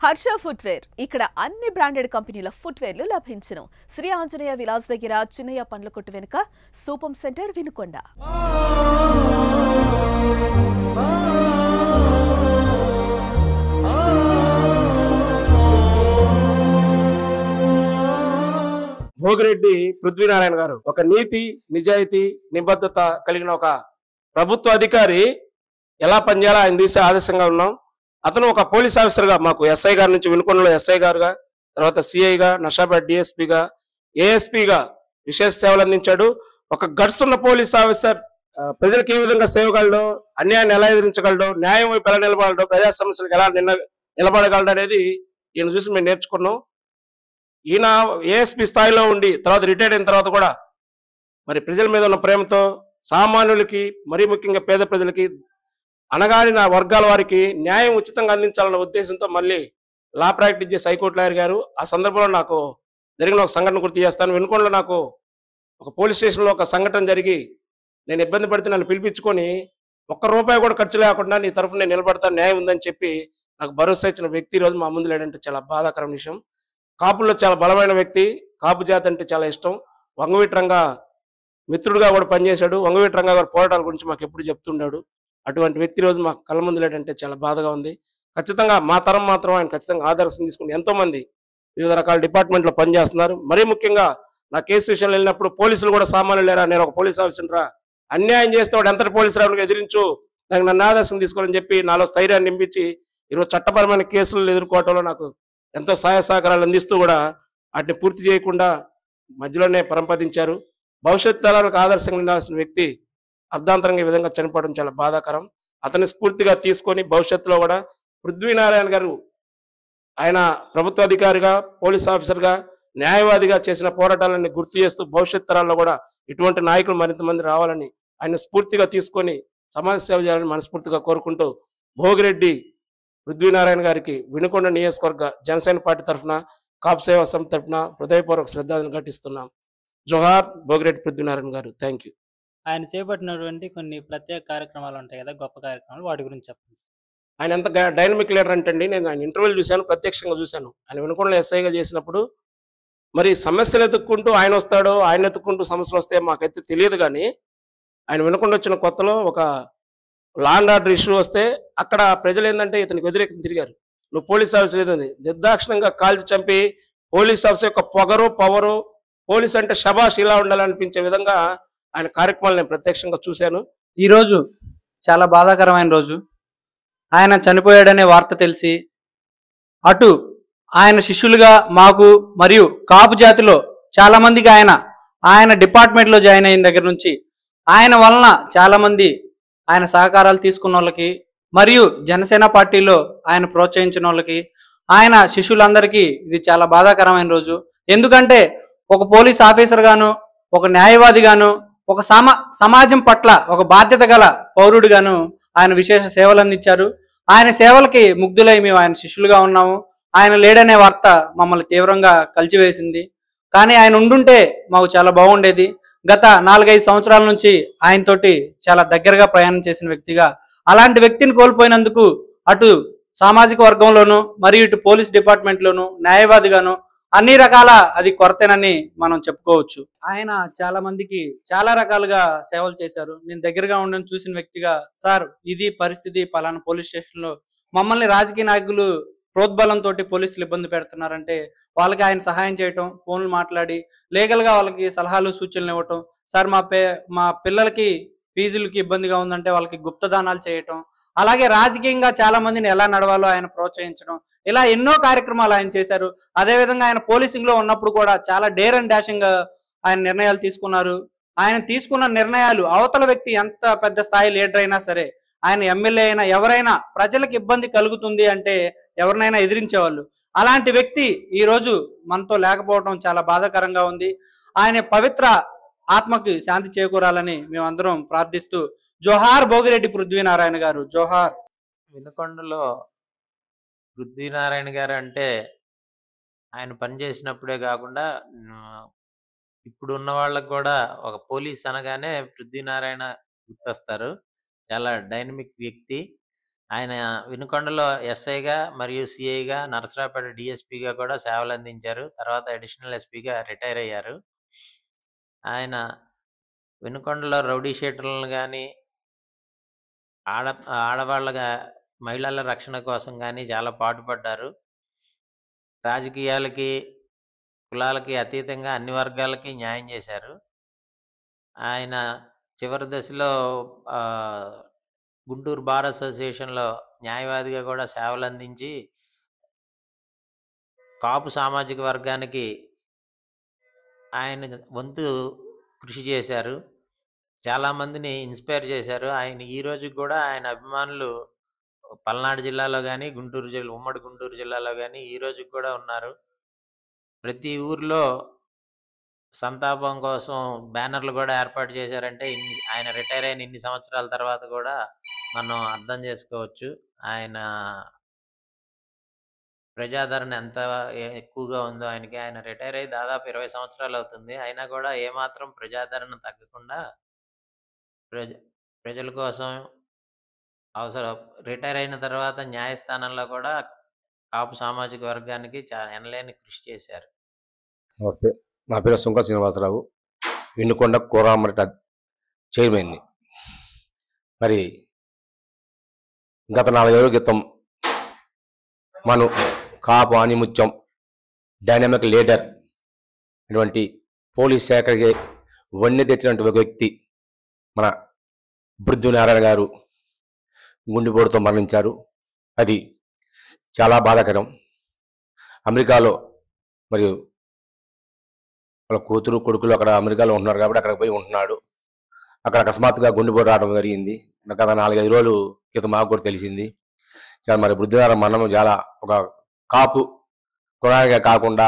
Harsha footwear ఇక్కడ అన్ని branded కంపెనీల ఫుట్వేర్లు లభించును. శ్రీ ఆంజనేయ విలాస్ దగ్గర చిన్నయ్య పండ్ల కొట్టు వెనుక స్తూపం సెంటర్ వినుకొండ. భోగిరెడ్డి పృథ్వీనారాయణ గారు ఒక నీతి నిజాయితీ నిబద్ధత కలిగిన ఒక ప్రభుత్వ అధికారి ఎలా పనిచేయాలో ఆయన తీసే ఆదర్శంగా ఉన్నాం. అతను ఒక పోలీస్ ఆఫీసర్ గా మాకు ఎస్ఐ గారి నుంచి వినుకొండలో ఎస్ఐ గారుగా, తర్వాత సిఐగా, నషాబాద్ డిఎస్పీగా, ఏఎస్పీగా విశేష సేవలు అందించాడు. ఒక గట్స్ ఉన్న పోలీస్ ఆఫీసర్ ప్రజలకు ఏ విధంగా సేవగలడు, అన్యాయాన్ని ఎలా ఎదిరించగలడు, న్యాయం వైపు ఎలా నిలబడడు, ప్రజా సమస్యలకు ఎలా నిలబడగలడు అనేది ఈయన చూసి మేము నేర్చుకున్నాం. ఈయన ఏఎస్పీ స్థాయిలో ఉండి తర్వాత రిటైర్డ్ అయిన తర్వాత కూడా మరి ప్రజల మీద ఉన్న ప్రేమతో సామాన్యులకి, మరీ ముఖ్యంగా పేద ప్రజలకి, అణగారిన వర్గాల వారికి న్యాయం ఉచితంగా అందించాలన్న ఉద్దేశంతో మళ్ళీ లా ప్రాక్టీస్ చేసి హైకోర్టు లాయర్ గారు. ఆ సందర్భంలో నాకు జరిగిన ఒక సంఘటన గుర్తు చేస్తాను. వినుకొండలో నాకు ఒక పోలీస్ స్టేషన్లో ఒక సంఘటన జరిగి నేను ఇబ్బంది పడితే నన్ను పిలిపించుకొని ₹1 కూడా ఖర్చు లేకుండా నీ తరఫున నేను నిలబడతాను, న్యాయం ఉందని చెప్పి నాకు భరోసా ఇచ్చిన వ్యక్తి ఈరోజు మా ముందు లేడంటే చాలా బాధాకరమైన విషయం. కాపుల్లో చాలా బలమైన వ్యక్తి, కాపు జాతి అంటే చాలా ఇష్టం. వంగవీటి రంగా మిత్రుడుగా కూడా పనిచేశాడు. వంగవీటి రంగా గారి పోరాటాల గురించి మాకు ఎప్పుడు చెప్తుండాడు. అటువంటి వ్యక్తి రోజు మాకు కళ్ళ ముందు లేడంటే చాలా బాధగా ఉంది. ఖచ్చితంగా మా తరం మాత్రం ఆయన ఖచ్చితంగా ఆదర్శం తీసుకుని ఎంతో మంది వివిధ రకాల డిపార్ట్మెంట్లో పనిచేస్తున్నారు. మరీ ముఖ్యంగా నా కేసు విషయంలో వెళ్ళినప్పుడు పోలీసులు కూడా సామాన్యులు లేరా, నేను ఒక పోలీస్ ఆఫీసర్ రా, అన్యాయం చేస్తే వాడు ఎంతటి పోలీసు రావడానికి ఎదిరించు, నాకు నన్ను ఆదర్శం తీసుకోవాలని చెప్పి నాలో స్థైర్యాన్ని నింపించి ఈరోజు చట్టపరమైన కేసులు ఎదుర్కోవటంలో నాకు ఎంతో సహాయ సహకారాలు అందిస్తూ కూడా వాటిని పూర్తి చేయకుండా మధ్యలోనే పరంపదించారు. భవిష్యత్ తరాలకు ఆదర్శంగా ఉండాల్సిన వ్యక్తి అర్ధాంతరంగా ఈ విధంగా చనిపోవడం చాలా బాధాకరం. అతన్ని స్ఫూర్తిగా తీసుకొని భవిష్యత్తులో కూడా పృథ్వీనారాయణ గారు ఆయన ప్రభుత్వ అధికారిగా, పోలీస్ ఆఫీసర్గా, న్యాయవాదిగా చేసిన పోరాటాలన్నీ గుర్తు చేస్తూ భవిష్యత్ తరాల్లో కూడా ఇటువంటి నాయకులు మరింత మంది రావాలని ఆయన స్ఫూర్తిగా తీసుకొని సమాజ సేవ చేయాలని మనస్ఫూర్తిగా కోరుకుంటూ భోగిరెడ్డి పృథ్వీనారాయణ గారికి వినుకొండ నియోజకవర్గ జనసేన పార్టీ తరఫున, కాపు సేవా సమితి తరఫున హృదయపూర్వక శ్రద్ధాంజలి ఘటిస్తున్నాం. జోహార్ భోగిరెడ్డి పృథ్వీనారాయణ గారు. Thank you. ఆయన చేపట్టినటువంటి కొన్ని ప్రత్యేక కార్యక్రమాలు ఉంటాయి కదా, గొప్ప కార్యక్రమాలు, వాటి గురించి చెప్పండి. ఆయన ఎంత డైనమిక్ లీడర్ అంటే అండి, నేను ఆయన ఇంటర్వ్యూలు చూశాను, ప్రత్యక్షంగా చూశాను. ఆయన వినుకొండలో ఎస్ఐగా చేసినప్పుడు మరి సమస్యలు ఎత్తుక్కుంటూ ఆయన వస్తాడో, ఆయన ఎత్తుక్కుంటూ సమస్యలు వస్తే మాకైతే తెలియదు. కానీ ఆయన వినుకొండ వచ్చిన కొత్తలో ఒక లా అండ్ ఆర్డర్ ఇష్యూ వస్తే అక్కడ ప్రజలు ఏంటంటే ఇతనికి వ్యతిరేకంగా తిరిగారు. నువ్వు పోలీస్ ఆఫీసర్ లేదని నిర్దాక్షిణంగా కాల్చి చంపి పోలీస్ ఆఫీసర్ యొక్క పొగరు పవరు, పోలీస్ అంటే షబాష్ ఇలా ఉండాలనిపించే విధంగా ఆయన కార్యక్రమాలు నేను ప్రత్యక్షంగా చూశాను. ఈరోజు చాలా బాధాకరమైన రోజు. ఆయన చనిపోయాడనే వార్త తెలిసి అటు ఆయన శిష్యులుగా మాకు మరియు కాపు జాతిలో చాలా మందికి ఆయన డిపార్ట్మెంట్లో జాయిన్ అయిన దగ్గర నుంచి ఆయన వలన చాలా మంది ఆయన సహకారాలు తీసుకున్న వాళ్ళకి మరియు జనసేన పార్టీలో ఆయన ప్రోత్సహించిన వాళ్ళకి, ఆయన శిష్యులందరికీ ఇది చాలా బాధాకరమైన రోజు. ఎందుకంటే ఒక పోలీస్ ఆఫీసర్ గాను, ఒక న్యాయవాదిగాను, ఒక సమాజం పట్ల ఒక బాధ్యత గల పౌరుడిగాను ఆయన విశేష సేవలు అందించారు. ఆయన సేవలకి ముగ్ధులై మేము ఆయన శిష్యులుగా ఉన్నాము. ఆయన లేడనే వార్త మమ్మల్ని తీవ్రంగా కలిచివేసింది. కానీ ఆయన ఉండుంటే మాకు చాలా బాగుండేది. గత 4-5 సంవత్సరాల నుంచి ఆయనతోటి చాలా దగ్గరగా ప్రయాణం చేసిన వ్యక్తిగా, అలాంటి వ్యక్తిని కోల్పోయినందుకు అటు సామాజిక వర్గంలోను మరియు ఇటు పోలీస్ డిపార్ట్మెంట్లోను న్యాయవాదిగాను అన్ని రకాల అది కొరతేనని మనం చెప్పుకోవచ్చు. ఆయన చాలా మందికి చాలా రకాలుగా సేవలు చేశారు. నేను దగ్గరగా ఉండని చూసిన వ్యక్తిగా, సార్ ఇది పరిస్థితి, పలానా పోలీస్ స్టేషన్లో మమ్మల్ని రాజకీయ నాయకులు ప్రోద్బలంతో పోలీసులు ఇబ్బంది పెడుతున్నారంటే వాళ్ళకి ఆయన సహాయం చేయటం, ఫోన్లు మాట్లాడి లీగల్గా వాళ్ళకి సలహాలు సూచనలు ఇవ్వటం, సార్ మా పిల్లలకి ఫీజులకి ఇబ్బందిగా ఉందంటే వాళ్ళకి గుప్తదానాలు చేయటం, అలాగే రాజకీయంగా చాలా మందిని ఎలా నడవాలో ఆయన ప్రోత్సహించడం, ఇలా ఎన్నో కార్యక్రమాలు ఆయన చేశారు. అదేవిధంగా ఆయన పోలీసింగ్ లో ఉన్నప్పుడు కూడా చాలా డేర్ అండ్ డాషింగ్ ఆయన నిర్ణయాలు తీసుకున్నారు. ఆయన తీసుకున్న నిర్ణయాలు అవతల వ్యక్తి ఎంత పెద్ద స్థాయి లీడర్ అయినా సరే, ఆయన ఎమ్మెల్యే అయినా ఎవరైనా ప్రజలకు ఇబ్బంది కలుగుతుంది అంటే ఎవరినైనా ఎదిరించేవాళ్ళు. అలాంటి వ్యక్తి ఈ రోజు మనతో లేకపోవడం చాలా బాధాకరంగా ఉంది. ఆయన పవిత్ర ఆత్మకి శాంతి చేకూరాలని మేమందరం ప్రార్థిస్తూ, జోహార్ భోగిరెడ్డి పృథ్వీనారాయణ గారు, జోహార్. వినుకొండలో పృథ్వీనారాయణ గారు అంటే ఆయన పనిచేసినప్పుడే కాకుండా ఇప్పుడు ఉన్న వాళ్ళకి కూడా ఒక పోలీస్ అనగానే పృథ్వీనారాయణ గుర్తొస్తారు. చాలా డైనమిక్ వ్యక్తి. ఆయన వినుకొండలో ఎస్ఐగా మరియు సిఐగా, నరసరావుపేట డిఎస్పీగా కూడా సేవలు అందించారు. తర్వాత అడిషనల్ ఎస్పీగా రిటైర్ అయ్యారు. ఆయన వినుకొండలో రౌడీ షీటర్లను కానీ, ఆడ ఆడవాళ్ళ మహిళల రక్షణ కోసం కానీ చాలా పాటుపడ్డారు. రాజకీయాలకి, కులాలకి అతీతంగా అన్ని వర్గాలకి న్యాయం చేశారు. ఆయన చివరి దశలో గుంటూరు బార్ అసోసియేషన్‌లో న్యాయవాదిగా కూడా సేవలందించి, కాపు సామాజిక వర్గానికి ఆయన వంతు కృషి చేశారు. చాలామందిని ఇన్స్పైర్ చేశారు. ఆయన ఈ రోజుకి కూడా ఆయన అభిమానులు పల్నాడు జిల్లాలో గానీ, ఉమ్మడి గుంటూరు జిల్లాలో గానీ ఈ రోజుకి కూడా ఉన్నారు. ప్రతి ఊర్లో సంతాపం కోసం బ్యానర్లు కూడా ఏర్పాటు చేశారంటే ఆయన రిటైర్ అయిన ఇన్ని సంవత్సరాల తర్వాత కూడా మనం అర్థం చేసుకోవచ్చు. ఆయన ప్రజాదరణ ఎంత ఎక్కువగా ఉందో ఆయనకి. ఆయన రిటైర్ అయ్యి దాదాపు 20 సంవత్సరాలు అవుతుంది. అయినా కూడా ఏమాత్రం ప్రజాదరణ తగ్గకుండా ప్రజల కోసం రిటైర్ అయిన తర్వాత న్యాయస్థానంలో కూడా కాపు సామాజిక వర్గానికి ఎనలేని కృషి చేశారు. నమస్తే, నా పేరు సుంక శ్రీనివాసరావు, వినుకొండ కోరామట చైర్మన్ని. మరి గత 4 ఏళ్ల క్రితం మనం కాపు ఆనిముత్యం డైనామిక్ లీడర్ అటువంటి పోలీస్ శాఖకి వన్నె తెచ్చినటువంటి ఒక వ్యక్తి మన బృద్దు నారాయణ గారు గుండెపోటుతో మరణించారు. అది చాలా బాధాకరం. అమెరికాలో మరియు వాళ్ళ కూతురు కొడుకులు అక్కడ అమెరికాలో ఉంటున్నారు కాబట్టి అక్కడికి పోయి ఉంటున్నాడు. అక్కడ అకస్మాత్తుగా గుండెపోటు రావడం జరిగింది. గత 4-5 రోజులు క్రితం మాకు కూడా తెలిసింది. చాలా మరి బృద్దునారాయణ మరణం చాలా ఒక కాపు కులానిగా కాకుండా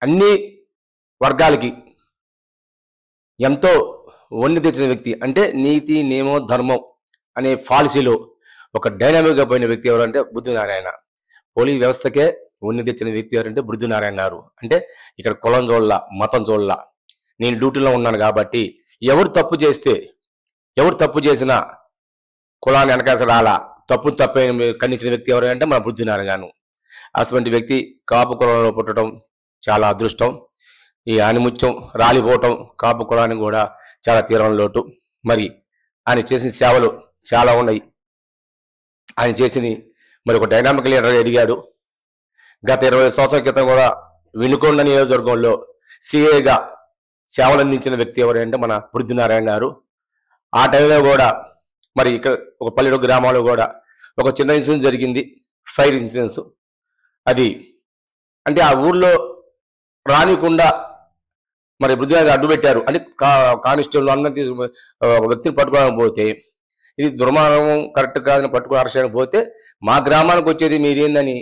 అన్ని వర్గాలకి ఎంతో వన్నె తెచ్చిన వ్యక్తి. అంటే నీతి, నియమం, ధర్మం అనే పాలసీలో ఒక డైనామిక్గా పోయిన వ్యక్తి ఎవరంటే బృద్దునారాయణ. పోలీస్ వ్యవస్థకే వన్నె తెచ్చిన వ్యక్తి ఎవరంటే బృద్దునారాయణ గారు. అంటే ఇక్కడ కులం చూడలా, మతం చూడలా, నేను డ్యూటీలో ఉన్నాను కాబట్టి ఎవరు తప్పు చేసినా కులాన్ని వెనకాస రాలా, తప్పే ఖండించిన వ్యక్తి ఎవరు అంటే మన బృద్దునారాయణ గారు. అటువంటి వ్యక్తి కాపు కులంలో పుట్టడం చాలా అదృష్టం. ఈ ఆనిముత్యం రాలిపోవటం కాపు కులానికి కూడా చాలా తీవ్రమైన లోటు. మరి ఆయన చేసిన సేవలు చాలా ఉన్నాయి. ఆయన చేసిన మరి ఒక డైనామిక్ లీడర్ ఎదిగాడు. గత 20 సంవత్సరాల క్రితం కూడా వినుకొండ నియోజకవర్గంలో సిఐగా సేవలు అందించిన వ్యక్తి ఎవరంటే మన బృద్దునారాయణ గారు. ఆ టైంలో కూడా మరి ఇక్కడ ఒక పల్లెడు గ్రామాల్లో కూడా ఒక చిన్న ఇన్సిడెంట్ జరిగింది, ఫైర్ ఇన్సిడెన్స్. అది అంటే ఆ ఊర్లో రానికుండా మరి బృద్దునారాయణ అడ్డు పెట్టారు. అంటే కానిస్టేబుల్ అందరినీ ఒక వ్యక్తిని పట్టుకోవడానికి పోతే ఇది దుర్మార్గం, కరెక్ట్ కాదని పట్టుకుని అరెస్ట్ చేయడానికి పోతే మా గ్రామానికి వచ్చేది మీరేందని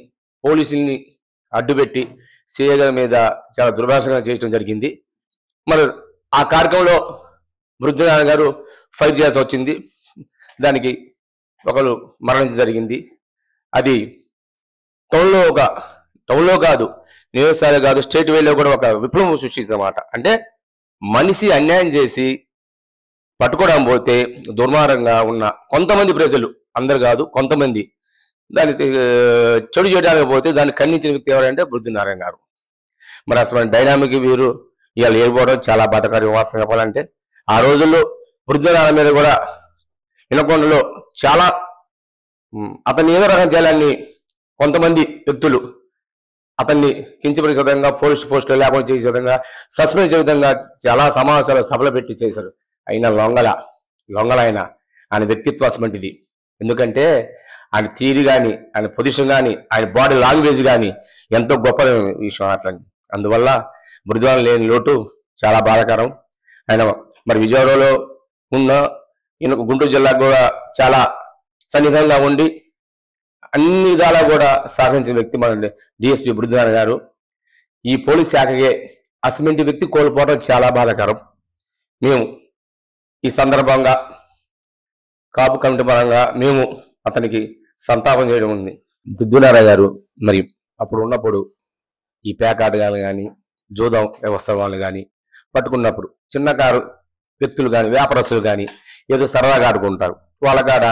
పోలీసుల్ని అడ్డుపెట్టి సిఐ గారి మీద చాలా దుర్భాషగా చేయడం జరిగింది. మరి ఆ కార్యక్రమంలో బృద్దునారాయణ గారు ఫైట్ చేయాల్సి వచ్చింది. దానికి ఒకరు మరణించడం జరిగింది. అది టౌన్లో కాదు, నియోజకవర్గాలు కాదు, స్టేట్ వేలో కూడా ఒక విప్లవం సృష్టించిందన్నమాట. అంటే మనిషి అన్యాయం చేసి పట్టుకోవడం పోతే దుర్మార్గంగా ఉన్న కొంతమంది ప్రజలు, అందరు కాదు కొంతమంది, దాన్ని చెడు చేయడానికి పోతే దాన్ని ఖండించిన వ్యక్తి ఎవరంటే బృద్దునారాయణ గారు. మరి అసలు డైనామిక్ వీరు ఇవాళ ఏర్పడడం చాలా బాధాకరం. వాస్తవం చెప్పాలంటే ఆ రోజుల్లో బృద్దునారాయణ మీద కూడా వినుకొండలో చాలా అతన్ని ఏదో రకం చేయాలని కొంతమంది వ్యక్తులు అతన్ని కించపరిచే విధంగా, పోలీస్ పోస్టులు లేకుండా చేసే విధంగా, సస్పెండ్ చేసే విధంగా చాలా సమావేశాలు సభలు పెట్టి చేశారు. అయినా లొంగల ఆయన వ్యక్తిత్వం అటువంటిది. ఎందుకంటే ఆయన థియరీ కానీ, ఆయన పొజిషన్ కానీ, ఆయన బాడీ లాంగ్వేజ్ కానీ ఎంతో గొప్ప విషయం అట్లా. అందువల్ల బృద్దునారాయణ లేని లోటు చాలా బాధాకరం. ఆయన మరి విజయవాడలో ఉన్న గుంటూరు జిల్లాకు కూడా చాలా సన్నిహితంగా ఉండి అన్ని విధాలా కూడా సహకరించిన వ్యక్తి మన డిఎస్పీ బృద్దునారాయణ గారు. ఈ పోలీస్ శాఖకే అటువంటి వ్యక్తి కోల్పోవడం చాలా బాధాకరం. మేము ఈ సందర్భంగా కాపు కమిటీ పరంగా మేము అతనికి సంతాపం చేయడం ఉంది. బృద్దునారాయణ గారు మరి అప్పుడు ఉన్నప్పుడు ఈ పేకాటగాళ్ళు కానీ, జూదం వ్యవస్థ వాళ్ళు కానీ పట్టుకున్నప్పుడు చిన్నకారు వ్యక్తులు కానీ, వ్యాపారస్తులు కానీ ఏదో సరదాగా ఆడుకుంటారు. వాళ్ళ కాడ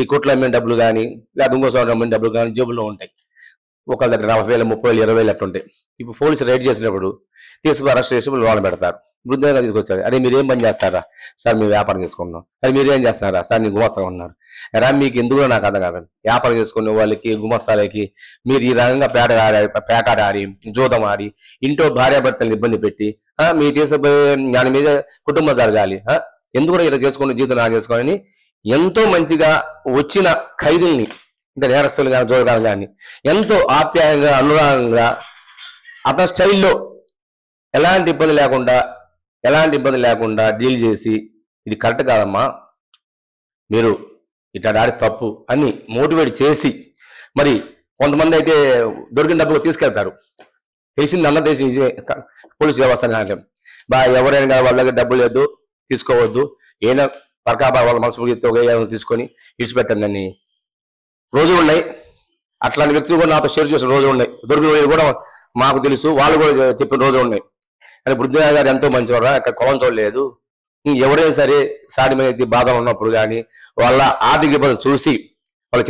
ఈ కొట్లు అమ్మిన డబ్బులు కానీ లేదా ఇంకో చోట అమ్మిన డబ్బులు కానీ జేబుల్లో ఉంటాయి. ఒకళ్ళ దగ్గర 40,000, 30,000, 20,000 అట్లా ఉంటాయి. ఇప్పుడు పోలీసులు రైడ్ చేసినప్పుడు తీసుకుని అరెస్ట్ చేసి లోన పెడతారు. వృద్ధంగా తీసుకొచ్చారు. అరే మీరేం పని చేస్తారా సార్? మేము వ్యాపారం చేసుకున్నాం. అది మీరేం చేస్తున్నారా సార్? నేను గుమస్తా ఉన్నారు. రా మీకు ఎందుకు నాకు అర్థం కాదు. వ్యాపారం చేసుకునే వాళ్ళకి గుమస్తాలకి మీరు ఈ రకంగా పేకాట ఆడి జూదం ఆడి ఇంట్లో భార్యాభర్తలను ఇబ్బంది పెట్టి మీ తీసుకుపోయే దాని మీద కుటుంబం జరగాలి, ఎందుకు ఇలా చేసుకుని జీవితం నా చేసుకోవాలని ఎంతో మంచిగా వచ్చిన ఖైదీల్ని అంటే నేరస్తులు కానీ జోదకాలు కానీ ఎంతో ఆప్యాయంగా అనురాగంగా అతని స్టైల్లో ఎలాంటి ఇబ్బంది లేకుండా డీల్ చేసి ఇది కరెక్ట్ కాదమ్మా, మీరు ఇట్లా ఆడి తప్పు అని మోటివేట్ చేసి మరి కొంతమంది అయితే దొరికిన డబ్బులు తీసుకెళ్తారు. తెలిసింది అన్న తెలిసి పోలీసు వ్యవస్థ కానీ ఎవరైనా కానీ వాళ్ళ దగ్గర డబ్బులు లేదు తీసుకోవద్దు, ఏమైనా పరకాబా వాళ్ళ మనసు తీసుకొని ఇడిచిపెట్టండి అని రోజులు ఉన్నాయి. అట్లాంటి వ్యక్తులు కూడా నాతో షేర్ చేసిన రోజులు ఉన్నాయి. దొరికిన కూడా మాకు తెలుసు, వాళ్ళు కూడా చెప్పిన రోజులు ఉన్నాయి. కానీ బుద్ధిరాజు గారు ఎంతో మంచివారు, అక్కడ కొలం చూడలేదు. ఎవరైనా సరే సాటి మీద బాధలు ఉన్నప్పుడు కానీ వాళ్ళ ఆర్థిక ఇబ్బంది చూసి వాళ్ళు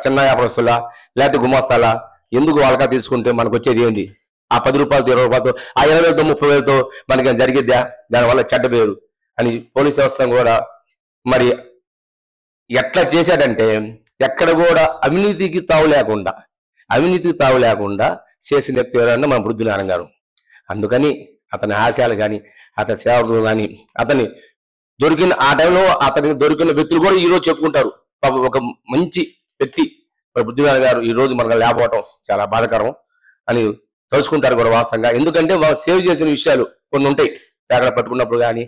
చిన్న వ్యాపారస్తులా లేకపోతే గుమాస్తాలా ఎందుకు వాళ్ళగా తీసుకుంటే మనకు వచ్చేది ఏంటి? ఆ 10 రూపాయలతో 20 రూపాయలతో ఆ 20,000తో 30,000తో మనకి జరిగిద్దా? దానివల్ల చెడ్డ పేరు అని పోలీస్ వ్యవస్థ కూడా మరి ఎట్లా చేశాడంటే ఎక్కడ కూడా అవినీతికి తావు లేకుండా చేసిన వ్యక్తి ఎవరన్నా మన బుద్ధినారాయణ గారు. అందుకని అతని ఆశయాలు కానీ అతని సేవలు కానీ అతని దొరికిన ఆ టైంలో అతనికి దొరికిన వ్యక్తులు కూడా ఈరోజు చెప్పుకుంటారు. ఒక మంచి వ్యక్తి బుద్ధినారాయణ గారు ఈ రోజు మనకు లేకపోవటం చాలా బాధాకరం అని తలుచుకుంటారు కూడా వాస్తవంగా. ఎందుకంటే వాళ్ళు సేవ్ చేసిన విషయాలు కొన్ని ఉంటాయి. అక్కడ పట్టుకున్నప్పుడు కానీ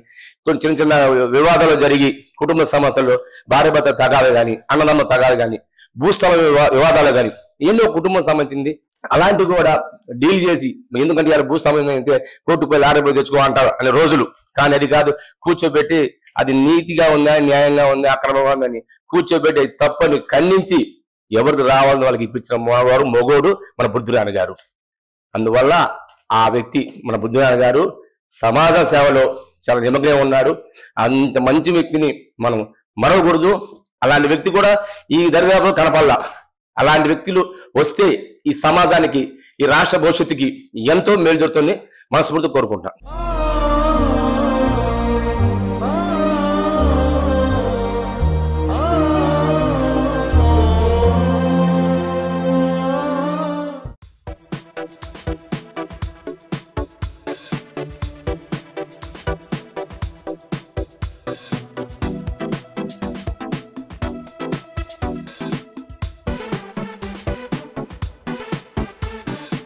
కొన్ని చిన్న వివాదాలు జరిగి కుటుంబ సమస్యలు భార్యాభర్త తగాలు కానీ అన్నదమ్మ తగాలు కానీ భూస్థల వివాదాలు కానీ ఎన్నో కుటుంబం సంబంధించింది అలాంటివి కూడా డీల్ చేసి, ఎందుకంటే ఇలా భూస్థలం అయితే కోర్టుకు పోయి లారీ తెచ్చుకో అంటారు అనే రోజులు. కానీ అది కాదు, కూర్చోబెట్టి అది నీతిగా ఉందా న్యాయంగా ఉందా అక్రమంగా ఉందని కూర్చోబెట్టి తప్పని ఖండించి ఎవరికి రావాలని వాళ్ళకి ఇప్పించిన వారు మొగోడు మన బుద్ధినారాయణ గారు. అందువల్ల ఆ వ్యక్తి మన బుద్ధినారాయణ గారు సమాజ సేవలో చాలా నిమగ్నం ఉన్నాడు. అంత మంచి వ్యక్తిని మనం మరవకూడదు. అలాంటి వ్యక్తి కూడా ఈ దరిదాపులో కనపడాల. అలాంటి వ్యక్తులు వస్తే ఈ సమాజానికి ఈ రాష్ట్ర భవిష్యత్తుకి ఎంతో మేలు జరుగుతుంది మనస్ఫూర్తిగా కోరుకుంటాం.